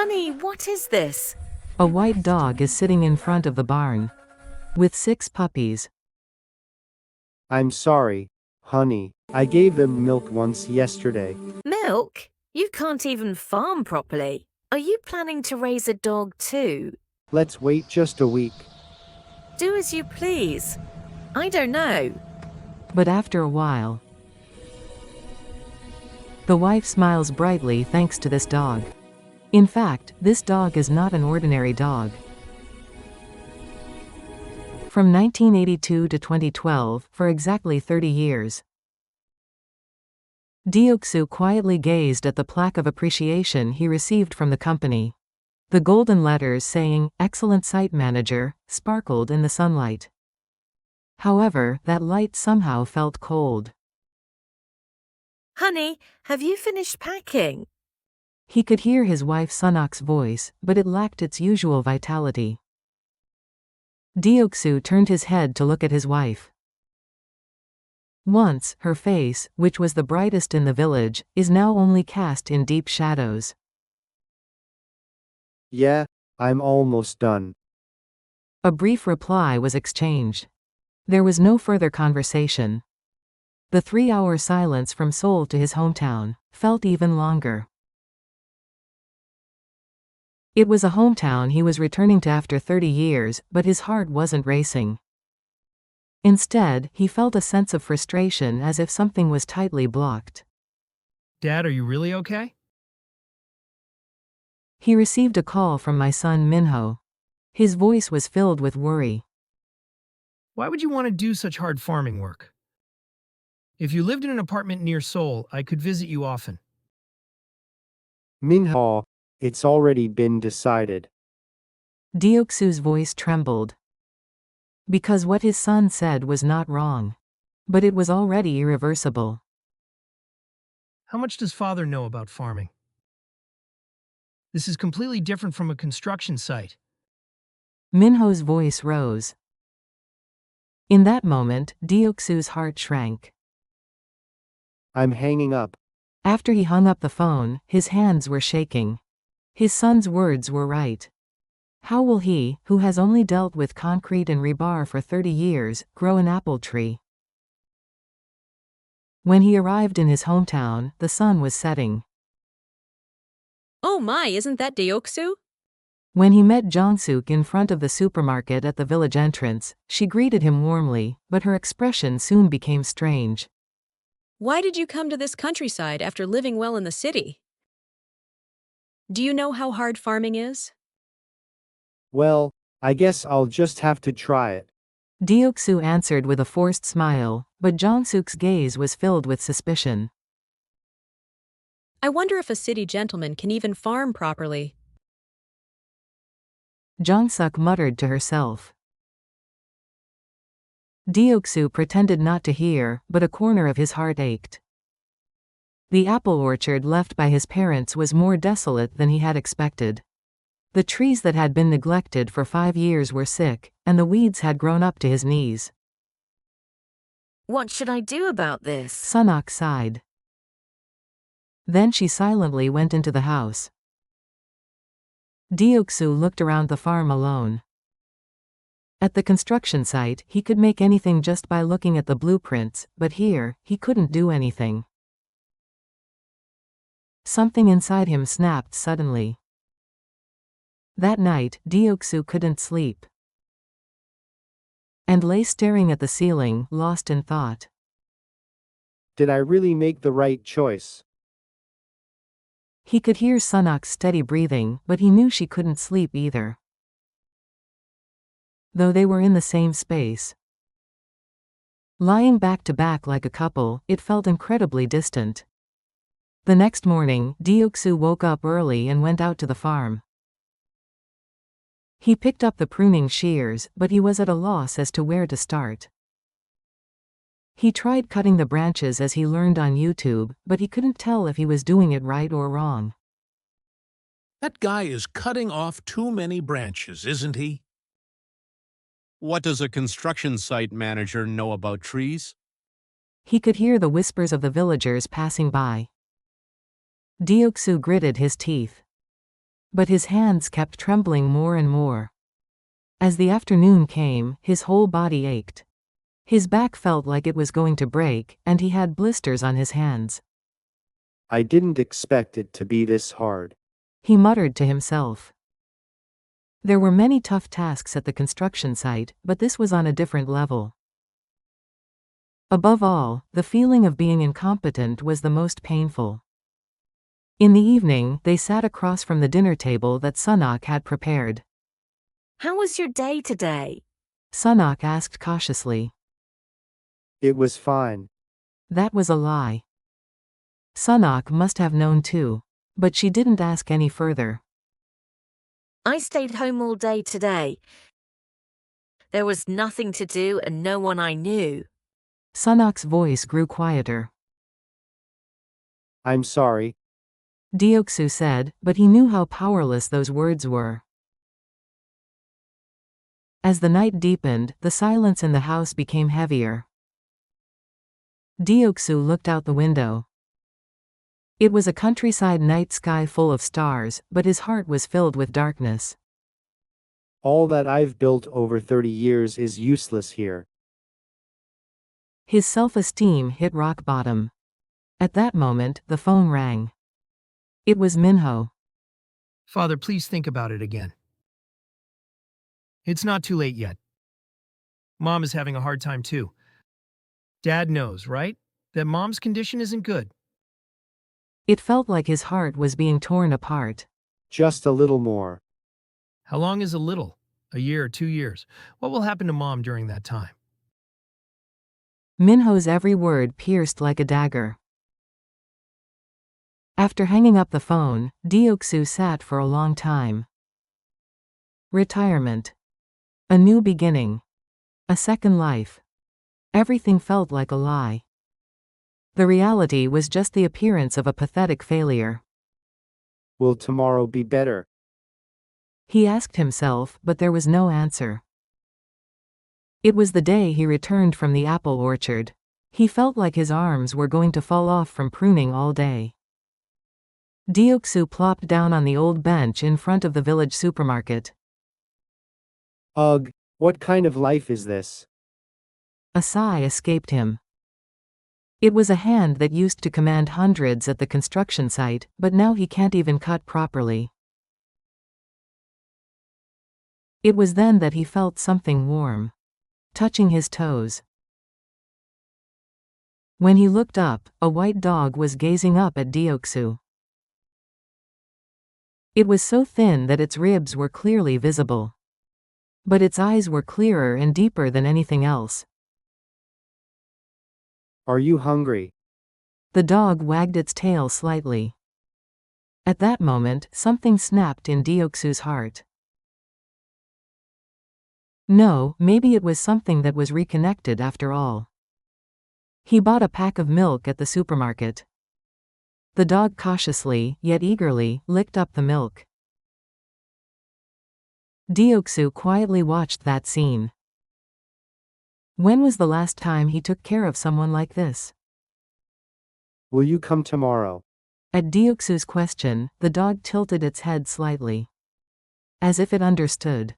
Honey, what is this? A white dog is sitting in front of the barn. With 6 puppies. I'm sorry, honey. I gave them milk once yesterday. Milk? You can't even farm properly. Are you planning to raise a dog too? Let's wait just a week. Do as you please. I don't know. But after a while, the wife smiles brightly thanks to this dog. In fact, this dog is not an ordinary dog. From 1982 to 2012, for exactly 30 years, Deoksu quietly gazed at the plaque of appreciation he received from the company. The golden letters saying, "Excellent Site Manager," sparkled in the sunlight. However, that light somehow felt cold. Honey, have you finished packing? He could hear his wife Sunok's voice, but it lacked its usual vitality. Deoksu turned his head to look at his wife. Once, her face, which was the brightest in the village, is now only cast in deep shadows. Yeah, I'm almost done. A brief reply was exchanged. There was no further conversation. The 3-hour silence from Seoul to his hometown felt even longer. It was a hometown he was returning to after 30 years, but his heart wasn't racing. Instead, he felt a sense of frustration as if something was tightly blocked. Dad, are you really okay? He received a call from my son Minho. His voice was filled with worry. Why would you want to do such hard farming work? If you lived in an apartment near Seoul, I could visit you often. Minho, it's already been decided. Deoksu's voice trembled. Because what his son said was not wrong. But it was already irreversible. How much does father know about farming? This is completely different from a construction site. Minho's voice rose. In that moment, Deoksu's heart shrank. I'm hanging up. After he hung up the phone, his hands were shaking. His son's words were right. How will he, who has only dealt with concrete and rebar for 30 years, grow an apple tree? When he arrived in his hometown, the sun was setting. Oh my, isn't that Deoksu? When he met Jong-suk in front of the supermarket at the village entrance, she greeted him warmly, but her expression soon became strange. Why did you come to this countryside after living well in the city? Do you know how hard farming is? Well, I guess I'll just have to try it. Deoksu answered with a forced smile, but Jong-suk's gaze was filled with suspicion. I wonder if a city gentleman can even farm properly. Jong-suk muttered to herself. Deoksu pretended not to hear, but a corner of his heart ached. The apple orchard left by his parents was more desolate than he had expected. The trees that had been neglected for 5 years were sick, and the weeds had grown up to his knees. What should I do about this? Sunok sighed. Then she silently went into the house. Deoksu looked around the farm alone. At the construction site, he could make anything just by looking at the blueprints, but here, he couldn't do anything. Something inside him snapped suddenly. That night, Deoksu couldn't sleep and lay staring at the ceiling, lost in thought. Did I really make the right choice? He could hear Sunok's steady breathing, but he knew she couldn't sleep either. Though they were in the same space. Lying back to back like a couple, it felt incredibly distant. The next morning, Deoksu woke up early and went out to the farm. He picked up the pruning shears, but he was at a loss as to where to start. He tried cutting the branches as he learned on YouTube, but he couldn't tell if he was doing it right or wrong. That guy is cutting off too many branches, isn't he? What does a construction site manager know about trees? He could hear the whispers of the villagers passing by. Deoksu gritted his teeth. But his hands kept trembling more and more. As the afternoon came, his whole body ached. His back felt like it was going to break, and he had blisters on his hands. I didn't expect it to be this hard. He muttered to himself. There were many tough tasks at the construction site, but this was on a different level. Above all, the feeling of being incompetent was the most painful. In the evening, they sat across from the dinner table that Sunok had prepared. How was your day today? Sunok asked cautiously. It was fine. That was a lie. Sunok must have known too. But she didn't ask any further. I stayed home all day today. There was nothing to do and no one I knew. Sunok's voice grew quieter. I'm sorry. Deoksu said, but he knew how powerless those words were. As the night deepened, the silence in the house became heavier. Deoksu looked out the window. It was a countryside night sky full of stars, but his heart was filled with darkness. All that I've built over 30 years is useless here. His self-esteem hit rock bottom. At that moment, the phone rang. It was Minho. Father, please think about it again. It's not too late yet. Mom is having a hard time too. Dad knows, right? That Mom's condition isn't good. It felt like his heart was being torn apart. Just a little more. How long is a little? A year or 2 years? What will happen to Mom during that time? Minho's every word pierced like a dagger. After hanging up the phone, Deoksu sat for a long time. Retirement. A new beginning. A second life. Everything felt like a lie. The reality was just the appearance of a pathetic failure. Will tomorrow be better? He asked himself, but there was no answer. It was the day he returned from the apple orchard. He felt like his arms were going to fall off from pruning all day. Deoksu plopped down on the old bench in front of the village supermarket. Ugh, what kind of life is this? A sigh escaped him. It was a hand that used to command hundreds at the construction site, but now he can't even cut properly. It was then that he felt something warm, touching his toes. When he looked up, a white dog was gazing up at Deoksu. It was so thin that its ribs were clearly visible. But its eyes were clearer and deeper than anything else. Are you hungry? The dog wagged its tail slightly. At that moment, something snapped in Deoksu's heart. No, maybe it was something that was reconnected after all. He bought a pack of milk at the supermarket. The dog cautiously, yet eagerly, licked up the milk. Deoksu quietly watched that scene. When was the last time he took care of someone like this? Will you come tomorrow? At Deoksu's question, the dog tilted its head slightly. As if it understood.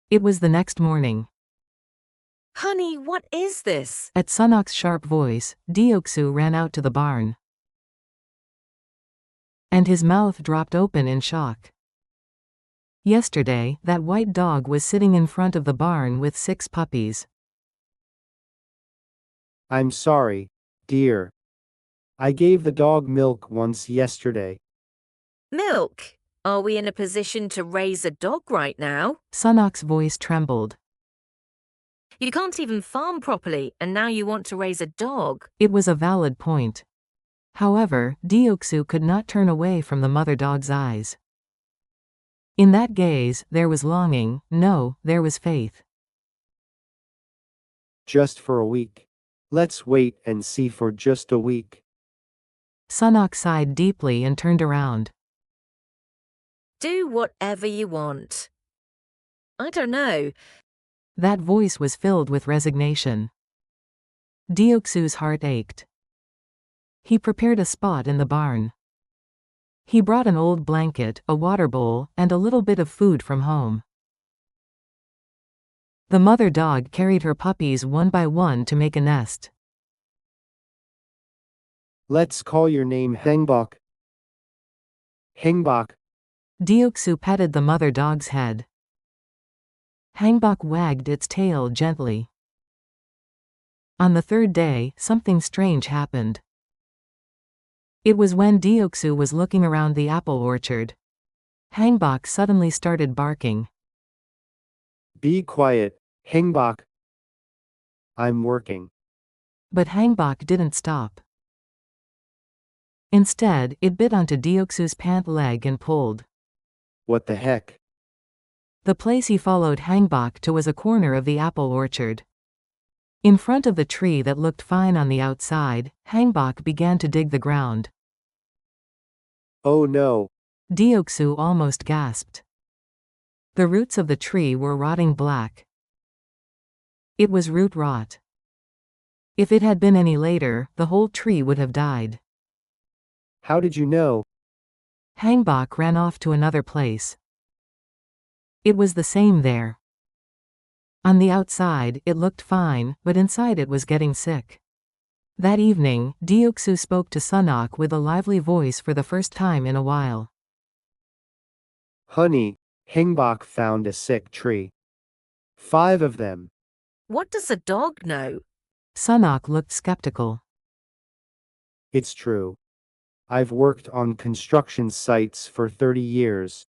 It was the next morning. Honey, what is this? At Sunok's sharp voice, Deoksu ran out to the barn. And his mouth dropped open in shock. Yesterday, that white dog was sitting in front of the barn with 6 puppies. I'm sorry, dear. I gave the dog milk once yesterday. Milk? Are we in a position to raise a dog right now? Sunok's voice trembled. You can't even farm properly, and now you want to raise a dog. It was a valid point. However, Deoksu could not turn away from the mother dog's eyes. In that gaze, there was longing, no, there was faith. Just for a week. Let's wait and see for just a week. Sunok sighed deeply and turned around. Do whatever you want. I don't know. That voice was filled with resignation. Deoksu's heart ached. He prepared a spot in the barn. He brought an old blanket, a water bowl, and a little bit of food from home. The mother dog carried her puppies one by one to make a nest. Let's call your name Haengbok. Haengbok. Deoksu petted the mother dog's head. Haengbok wagged its tail gently. On the third day, something strange happened. It was when Deoksu was looking around the apple orchard. Haengbok suddenly started barking. Be quiet, Haengbok. I'm working. But Haengbok didn't stop. Instead, it bit onto Deoksu's pant leg and pulled. What the heck? The place he followed Haengbok to was a corner of the apple orchard. In front of the tree that looked fine on the outside, Haengbok began to dig the ground. Oh no. Deoksu almost gasped. The roots of the tree were rotting black. It was root rot. If it had been any later, the whole tree would have died. How did you know? Haengbok ran off to another place. It was the same there. On the outside, it looked fine, but inside it was getting sick. That evening, Deoksu spoke to Sunok with a lively voice for the first time in a while. Honey, Haengbok found a sick tree. 5 of them. What does a dog know? Sunok looked skeptical. It's true. I've worked on construction sites for 30 years.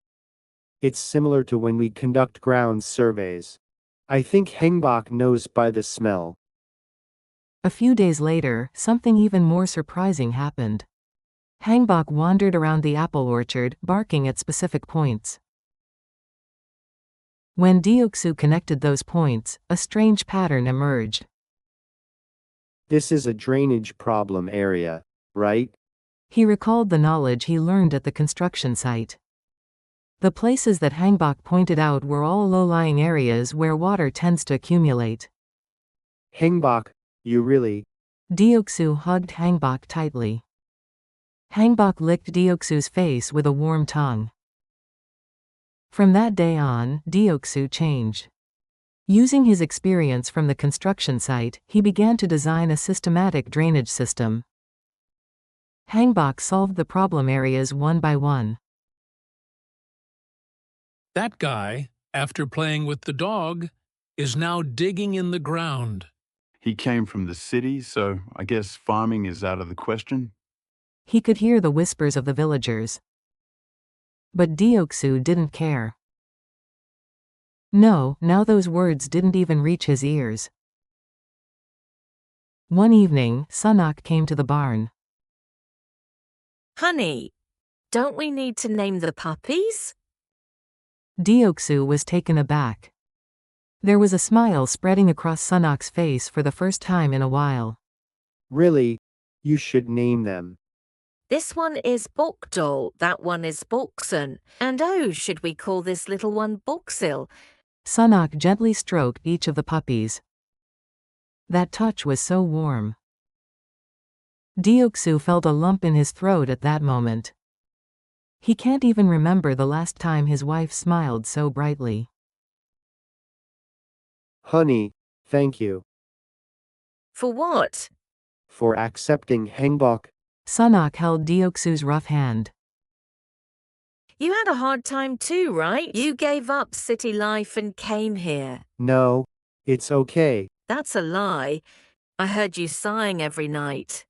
It's similar to when we conduct ground surveys. I think Haengbok knows by the smell. A few days later, something even more surprising happened. Haengbok wandered around the apple orchard, barking at specific points. When Deoksu connected those points, a strange pattern emerged. This is a drainage problem area, right? He recalled the knowledge he learned at the construction site. The places that Haengbok pointed out were all low-lying areas where water tends to accumulate. Haengbok, you really... Deoksu hugged Haengbok tightly. Haengbok licked Deoksu's face with a warm tongue. From that day on, Deoksu changed. Using his experience from the construction site, he began to design a systematic drainage system. Haengbok solved the problem areas one by one. That guy, after playing with the dog, is now digging in the ground. He came from the city, so I guess farming is out of the question. He could hear the whispers of the villagers. But Deoksu didn't care. No, now those words didn't even reach his ears. One evening, Sunok came to the barn. Honey, don't we need to name the puppies? Deoksu was taken aback. There was a smile spreading across Sunok's face for the first time in a while. Really? You should name them. This one is Bokdol, that one is Boksun, and oh, should we call this little one Boksil? Sunok gently stroked each of the puppies. That touch was so warm. Deoksu felt a lump in his throat at that moment. He can't even remember the last time his wife smiled so brightly. Honey, thank you. For what? For accepting Haengbok. Sunok held Deoksu's rough hand. You had a hard time too, right? You gave up city life and came here. No, it's okay. That's a lie. I heard you sighing every night.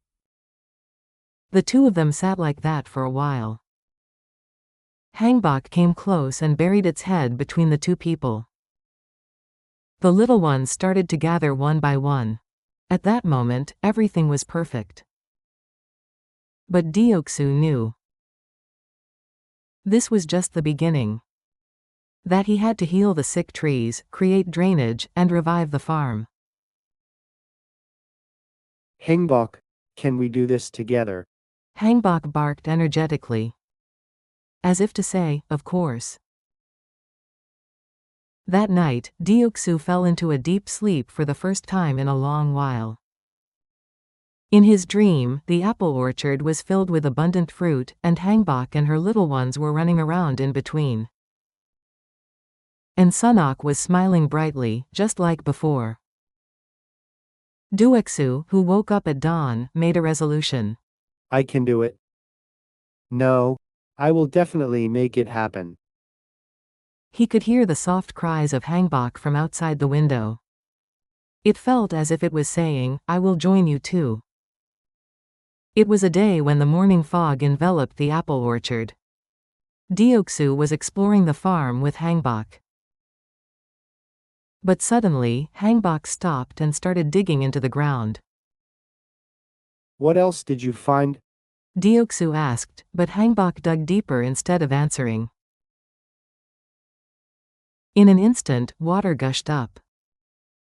The two of them sat like that for a while. Haengbok came close and buried its head between the two people. The little ones started to gather one by one. At that moment, everything was perfect. But Deoksu knew. This was just the beginning. That he had to heal the sick trees, create drainage, and revive the farm. Haengbok, can we do this together? Haengbok barked energetically. As if to say, of course. That night, Deoksu fell into a deep sleep for the first time in a long while. In his dream, the apple orchard was filled with abundant fruit, and Haengbok and her little ones were running around in between. And Sunok was smiling brightly, just like before. Deoksu, who woke up at dawn, made a resolution. I can do it. No, I will definitely make it happen. He could hear the soft cries of Haengbok from outside the window. It felt as if it was saying, I will join you too. It was a day when the morning fog enveloped the apple orchard. Deoksu was exploring the farm with Haengbok. But suddenly, Haengbok stopped and started digging into the ground. What else did you find? Deoksu asked, but Haengbok dug deeper instead of answering. In an instant, water gushed up.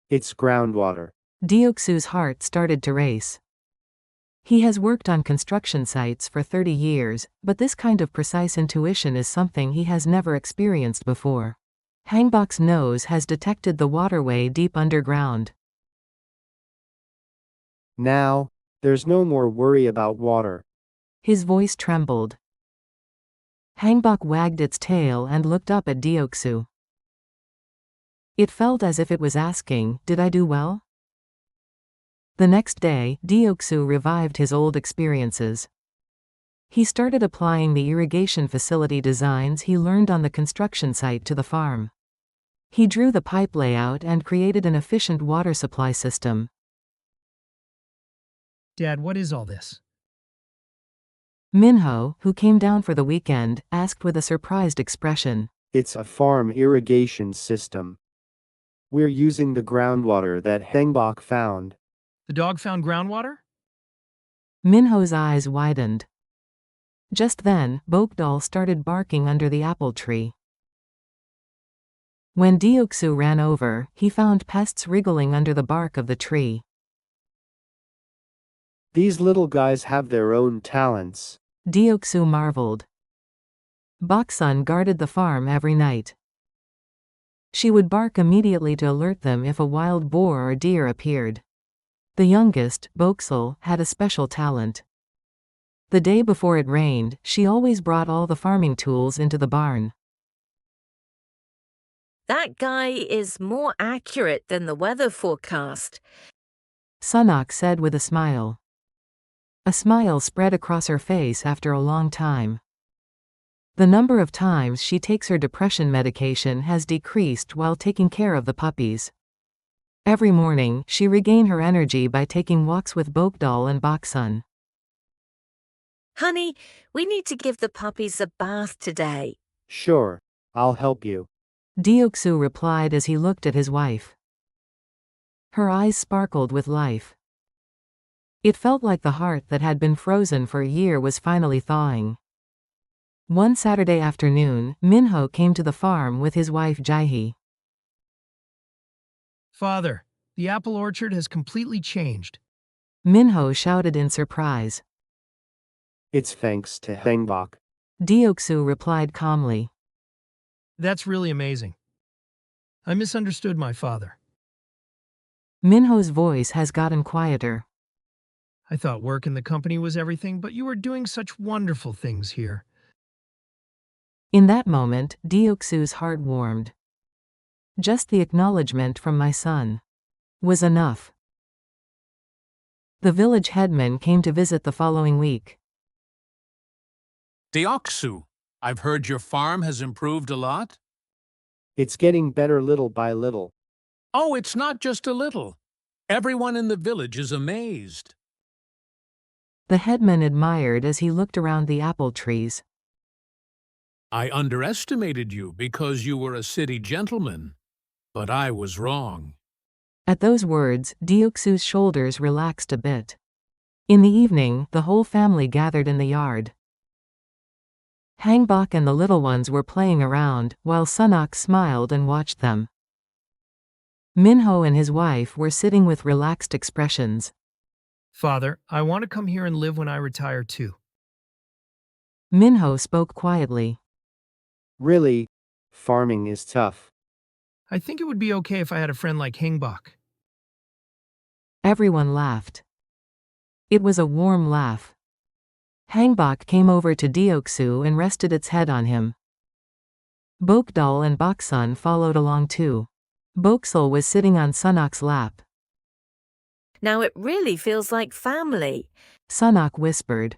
It's groundwater. Deoksu's heart started to race. He has worked on construction sites for 30 years, but this kind of precise intuition is something he has never experienced before. Haengbok's nose has detected the waterway deep underground. Now, there's no more worry about water. His voice trembled. Haengbok wagged its tail and looked up at Deoksu. It felt as if it was asking, did I do well? The next day, Deoksu revived his old experiences. He started applying the irrigation facility designs he learned on the construction site to the farm. He drew the pipe layout and created an efficient water supply system. Dad, what is all this? Minho, who came down for the weekend, asked with a surprised expression. It's a farm irrigation system. We're using the groundwater that Haengbok found. The dog found groundwater? Minho's eyes widened. Just then, Bokdal started barking under the apple tree. When Deoksu ran over, he found pests wriggling under the bark of the tree. These little guys have their own talents. Deoksu marveled. Boksun guarded the farm every night. She would bark immediately to alert them if a wild boar or deer appeared. The youngest, Boksal, had a special talent. The day before it rained, she always brought all the farming tools into the barn. That guy is more accurate than the weather forecast. Sunok said with a smile. A smile spread across her face after a long time. The number of times she takes her depression medication has decreased while taking care of the puppies. Every morning, she regains her energy by taking walks with Bokdal and Boksun. Honey, we need to give the puppies a bath today. Sure, I'll help you. Deoksu replied as he looked at his wife. Her eyes sparkled with life. It felt like the heart that had been frozen for a year was finally thawing. One Saturday afternoon, Minho came to the farm with his wife Jaihee. Father, the apple orchard has completely changed. Minho shouted in surprise. It's thanks to Haengbok. Deoksu replied calmly. That's really amazing. I misunderstood my father. Minho's voice has gotten quieter. I thought work in the company was everything, but you are doing such wonderful things here. In that moment, Deoksu's heart warmed. Just the acknowledgement from my son was enough. The village headman came to visit the following week. Deoksu, I've heard your farm has improved a lot? It's getting better little by little. Oh, it's not just a little. Everyone in the village is amazed. The headman admired as he looked around the apple trees. I underestimated you because you were a city gentleman, but I was wrong. At those words, Deoksu's shoulders relaxed a bit. In the evening, the whole family gathered in the yard. Haengbok and the little ones were playing around, while Sunok smiled and watched them. Minho and his wife were sitting with relaxed expressions. Father, I want to come here and live when I retire too. Minho spoke quietly. Really, farming is tough. I think it would be okay if I had a friend like Haengbok. Everyone laughed. It was a warm laugh. Haengbok came over to Deoksu and rested its head on him. Bokdal and Boksun followed along too. Boksal was sitting on Sunok's lap. Now it really feels like family. Sunok whispered.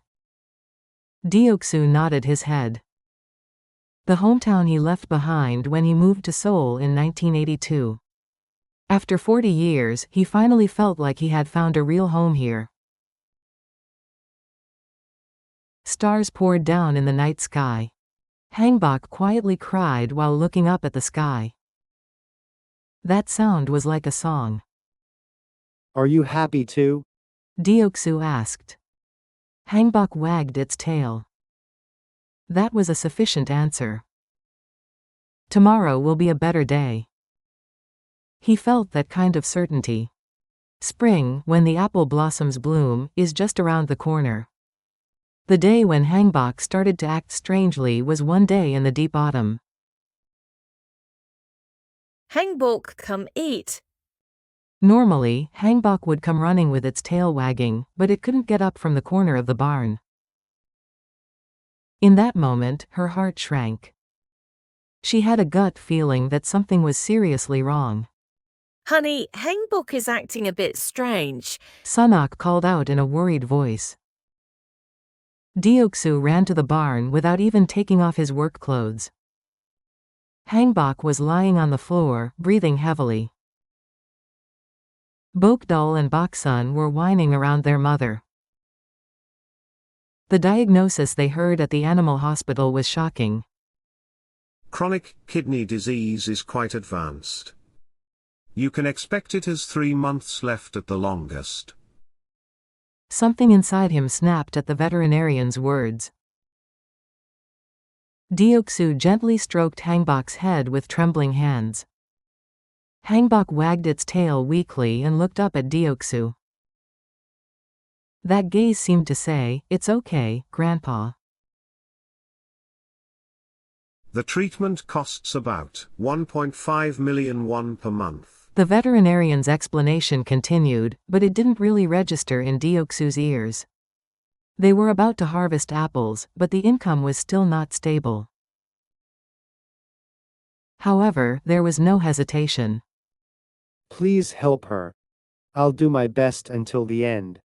Deoksu nodded his head. The hometown he left behind when he moved to Seoul in 1982. After 40 years, he finally felt like he had found a real home here. Stars poured down in the night sky. Haengbok quietly cried while looking up at the sky. That sound was like a song. Are you happy too? Deoksu asked. Haengbok wagged its tail. That was a sufficient answer. Tomorrow will be a better day. He felt that kind of certainty. Spring, when the apple blossoms bloom, is just around the corner. The day when Haengbok started to act strangely was one day in the deep autumn. Haengbok, come eat. Normally, Haengbok would come running with its tail wagging, but it couldn't get up from the corner of the barn. In that moment, her heart shrank. She had a gut feeling that something was seriously wrong. Honey, Haengbok is acting a bit strange. Sunok called out in a worried voice. Deoksu ran to the barn without even taking off his work clothes. Haengbok was lying on the floor, breathing heavily. Bokdal and Boksun were whining around their mother. The diagnosis they heard at the animal hospital was shocking. Chronic kidney disease is quite advanced. You can expect it has 3 months left at the longest. Something inside him snapped at the veterinarian's words. Deoksu gently stroked Haengbok's head with trembling hands. Haengbok wagged its tail weakly and looked up at Deoksu. That gaze seemed to say, "It's okay, Grandpa." The treatment costs about 1.5 million won per month. The veterinarian's explanation continued, but it didn't really register in Deoksu's ears. They were about to harvest apples, but the income was still not stable. However, there was no hesitation. Please help her. I'll do my best until the end.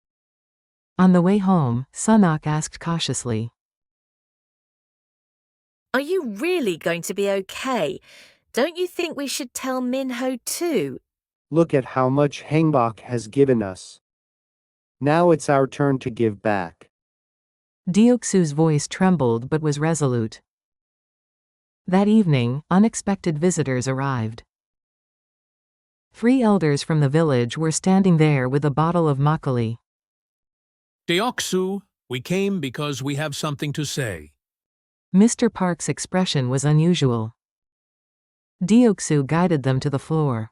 On the way home, Sunok asked cautiously. Are you really going to be okay? Don't you think we should tell Minho too? Look at how much Haengbok has given us. Now it's our turn to give back. Deoksu's voice trembled but was resolute. That evening, unexpected visitors arrived. 3 elders from the village were standing there with a bottle of makgeolli. Deoksu, we came because we have something to say. Mr. Park's expression was unusual. Deoksu guided them to the floor.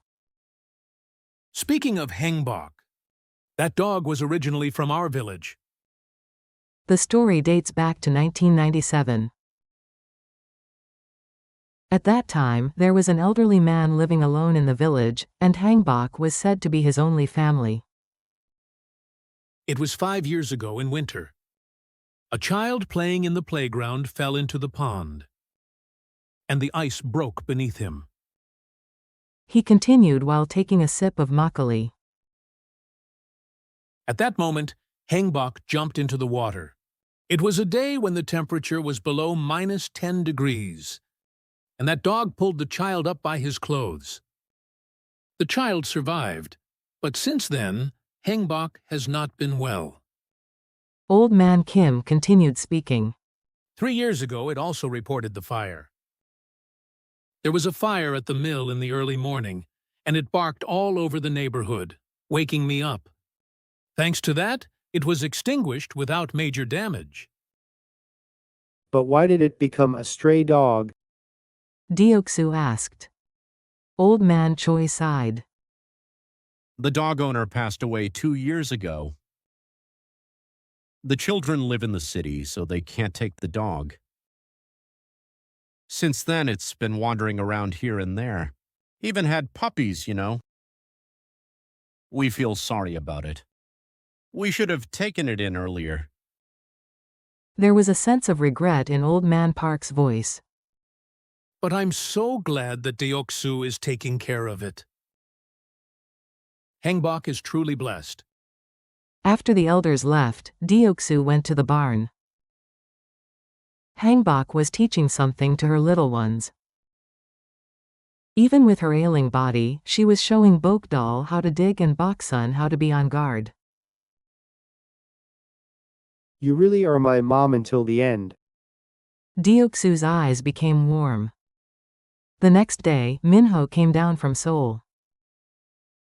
Speaking of Haengbok, that dog was originally from our village. The story dates back to 1997. At that time, there was an elderly man living alone in the village, and Haengbok was said to be his only family. It was 5 years ago in winter. A child playing in the playground fell into the pond, and the ice broke beneath him. He continued while taking a sip of makgeolli. At that moment, Haengbok jumped into the water. It was a day when the temperature was below -10 degrees, and that dog pulled the child up by his clothes. The child survived, but since then, Haengbok has not been well. Old man Kim continued speaking. 3 years ago, it also reported the fire. There was a fire at the mill in the early morning, and it barked all over the neighborhood, waking me up. Thanks to that, it was extinguished without major damage. But why did it become a stray dog? Deoksu asked. Old man Choi sighed. The dog owner passed away 2 years ago. The children live in the city, so they can't take the dog. Since then, it's been wandering around here and there. Even had puppies, you know. We feel sorry about it. We should have taken it in earlier. There was a sense of regret in Old Man Park's voice. But I'm so glad that Deoksu is taking care of it. Haengbok is truly blessed. After the elders left, Deoksu went to the barn. Haengbok was teaching something to her little ones. Even with her ailing body, she was showing Bokdal how to dig and Boksun how to be on guard. You really are my mom until the end. Deoksu's eyes became warm. The next day, Minho came down from Seoul.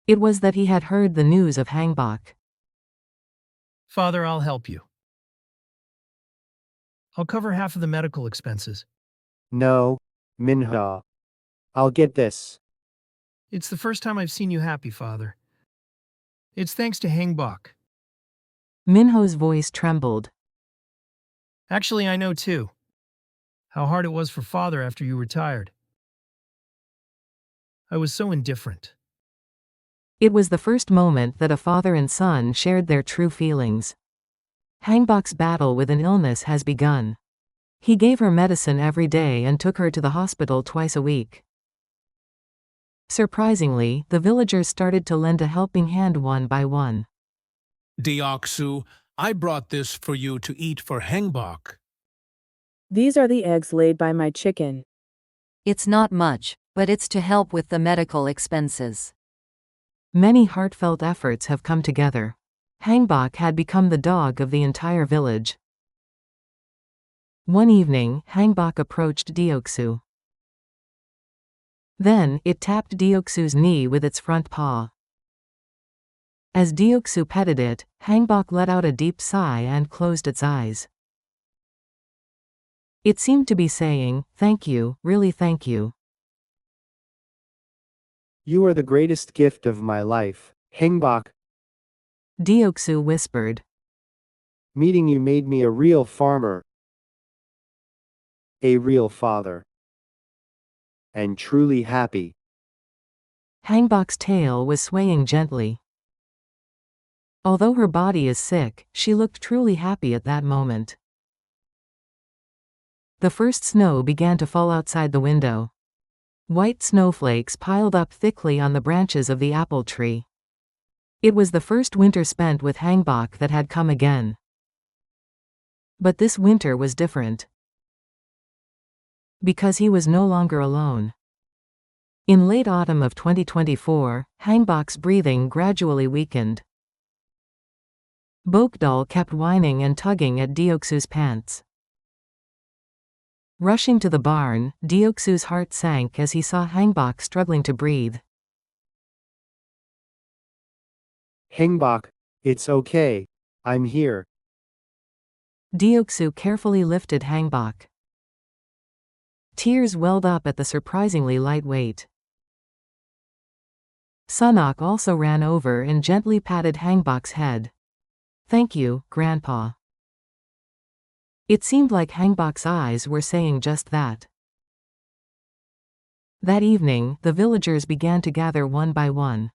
It was that he had heard the news of Haengbok. Father, I'll help you. I'll cover half of the medical expenses. No, Minho. I'll get this. It's the first time I've seen you happy, Father. It's thanks to Haengbok. Minho's voice trembled. Actually, I know too. How hard it was for Father after you retired. I was so indifferent. It was the first moment that a father and son shared their true feelings. Haengbok's battle with an illness has begun. He gave her medicine every day and took her to the hospital twice a week. Surprisingly, the villagers started to lend a helping hand one by one. Deoksu, I brought this for you to eat for Haengbok. These are the eggs laid by my chicken. It's not much, but it's to help with the medical expenses. Many heartfelt efforts have come together. Haengbok had become the dog of the entire village. One evening, Haengbok approached Deoksu. Then, it tapped Deoksu's knee with its front paw. As Deoksu petted it, Haengbok let out a deep sigh and closed its eyes. It seemed to be saying, "Thank you, really thank you." You are the greatest gift of my life, Haengbok. Deoksu whispered. Meeting you made me a real farmer. A real father. And truly happy. Haengbok's tail was swaying gently. Although her body is sick, she looked truly happy at that moment. The first snow began to fall outside the window. White snowflakes piled up thickly on the branches of the apple tree. It was the first winter spent with Haengbok that had come again. But this winter was different. Because he was no longer alone. In late autumn of 2024, Haengbok's breathing gradually weakened. Bokdal kept whining and tugging at Deoksu's pants. Rushing to the barn, Deoksu's heart sank as he saw Haengbok struggling to breathe. Haengbok, it's okay. I'm here. Deoksu carefully lifted Haengbok. Tears welled up at the surprisingly light weight. Sunok also ran over and gently patted Haengbok's head. "Thank you, Grandpa." It seemed like Haengbok's eyes were saying just that. That evening, the villagers began to gather one by one.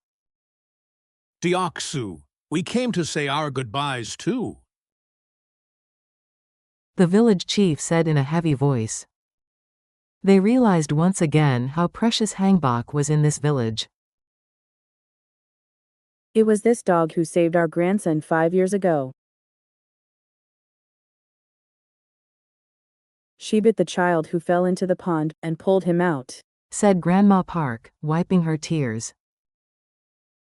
Deoksu, we came to say our goodbyes too. The village chief said in a heavy voice. They realized once again how precious Haengbok was in this village. It was this dog who saved our grandson 5 years ago. She bit the child who fell into the pond and pulled him out, said Grandma Park, wiping her tears.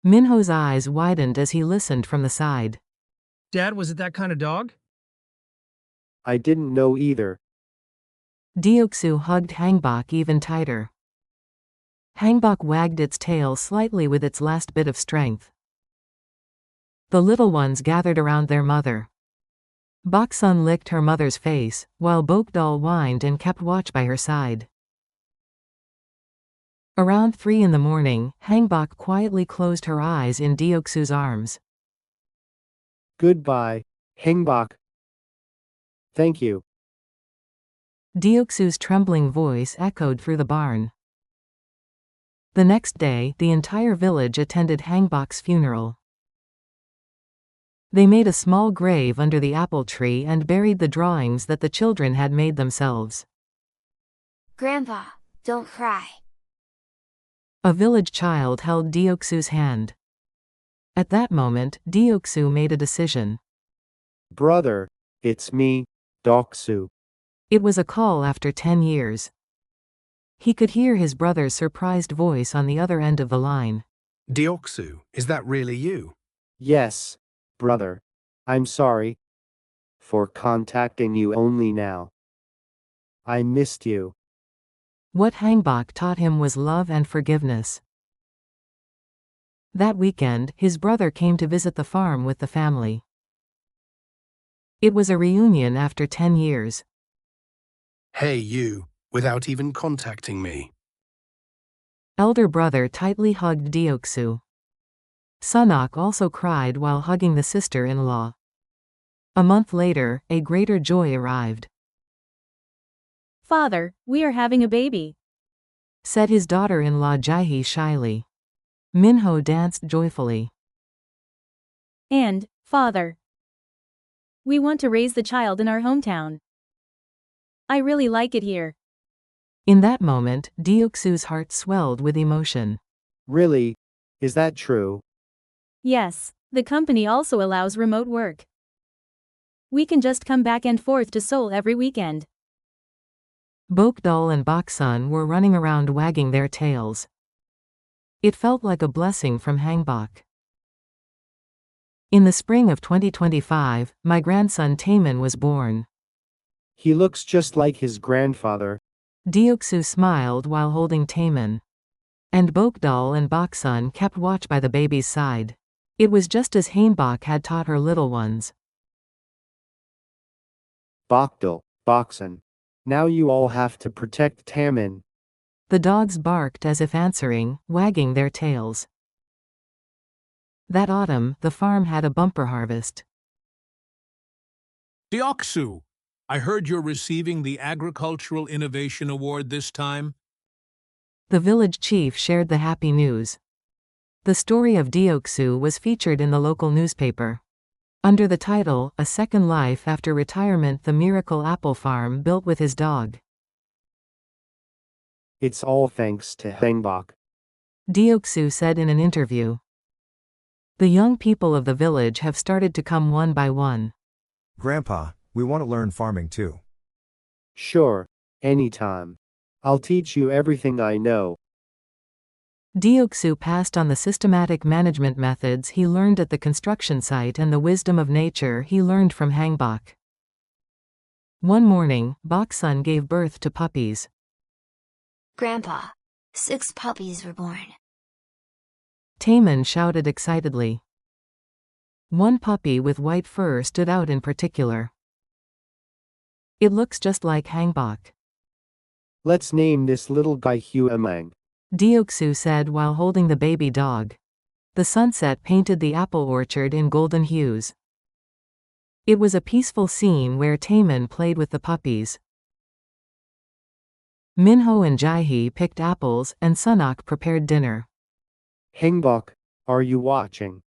Minho's eyes widened as he listened from the side. Dad, was it that kind of dog? I didn't know either. Deoksu hugged Haengbok even tighter. Haengbok wagged its tail slightly with its last bit of strength. The little ones gathered around their mother. Boksun licked her mother's face, while Bokdal whined and kept watch by her side. Around 3 in the morning, Haengbok quietly closed her eyes in Deoksu's arms. Goodbye, Haengbok. Thank you. Deoksu's trembling voice echoed through the barn. The next day, the entire village attended Haengbok's funeral. They made a small grave under the apple tree and buried the drawings that the children had made themselves. Grandpa, don't cry. A village child held Deoksu's hand. At that moment, Deoksu made a decision. Brother, it's me, Deoksu. It was a call after 10 years. He could hear his brother's surprised voice on the other end of the line. Deoksu, is that really you? Yes, brother. I'm sorry for contacting you only now. I missed you. What Haengbok taught him was love and forgiveness. That weekend, his brother came to visit the farm with the family. It was a reunion after 10 years. Hey you, without even contacting me. Elder brother tightly hugged Deoksu. Sunok also cried while hugging the sister-in-law. A month later, a greater joy arrived. Father, we are having a baby, said his daughter-in-law Jaehi shyly. Minho danced joyfully. And, Father, we want to raise the child in our hometown. I really like it here. In that moment, Deoksu's heart swelled with emotion. Really? Is that true? Yes, the company also allows remote work. We can just come back and forth to Seoul every weekend. Bokdal and Boksun were running around wagging their tails. It felt like a blessing from Haengbok. In the spring of 2025, my grandson Taemin was born. He looks just like his grandfather. Deoksu smiled while holding Taemin. And Bokdal and Boksun kept watch by the baby's side. It was just as Haengbok had taught her little ones. Bokdal, Boksun. Now you all have to protect Taemin. The dogs barked as if answering, wagging their tails. That autumn, the farm had a bumper harvest. Deoksu, I heard you're receiving the Agricultural Innovation Award this time. The village chief shared the happy news. The story of Deoksu was featured in the local newspaper. Under the title, A Second Life After Retirement, the Miracle Apple Farm built with his dog. It's all thanks to Haengbok, Deoksu said in an interview. The young people of the village have started to come one by one. Grandpa, we want to learn farming too. Sure, anytime. I'll teach you everything I know. Deoksu passed on the systematic management methods he learned at the construction site and the wisdom of nature he learned from Haengbok. One morning, Boksun gave birth to puppies. Grandpa, 6 puppies were born. Taemin shouted excitedly. One puppy with white fur stood out in particular. It looks just like Haengbok. Let's name this little guy Heartwarming, Deoksu said while holding the baby dog. The sunset painted the apple orchard in golden hues. It was a peaceful scene where Taemin played with the puppies. Minho and Jaehi picked apples and Sunok prepared dinner. Haengbok, are you watching?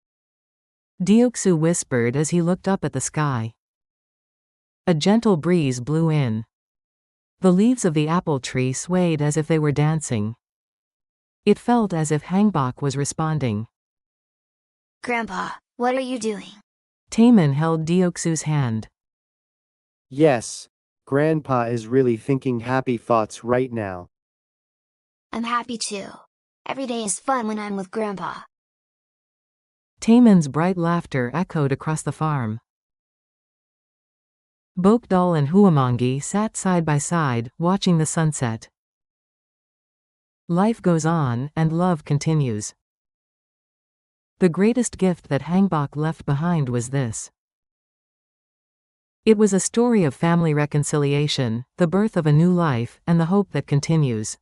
Deoksu whispered as he looked up at the sky. A gentle breeze blew in. The leaves of the apple tree swayed as if they were dancing. It felt as if Haengbok was responding. Grandpa, what are you doing? Taemin held Deoksu's hand. Yes, Grandpa is really thinking happy thoughts right now. I'm happy too. Every day is fun when I'm with Grandpa. Taemin's bright laughter echoed across the farm. Bokdal and Huamongi sat side by side, watching the sunset. Life goes on, and love continues. The greatest gift that Haengbok left behind was this. It was a story of family reconciliation, the birth of a new life, and the hope that continues.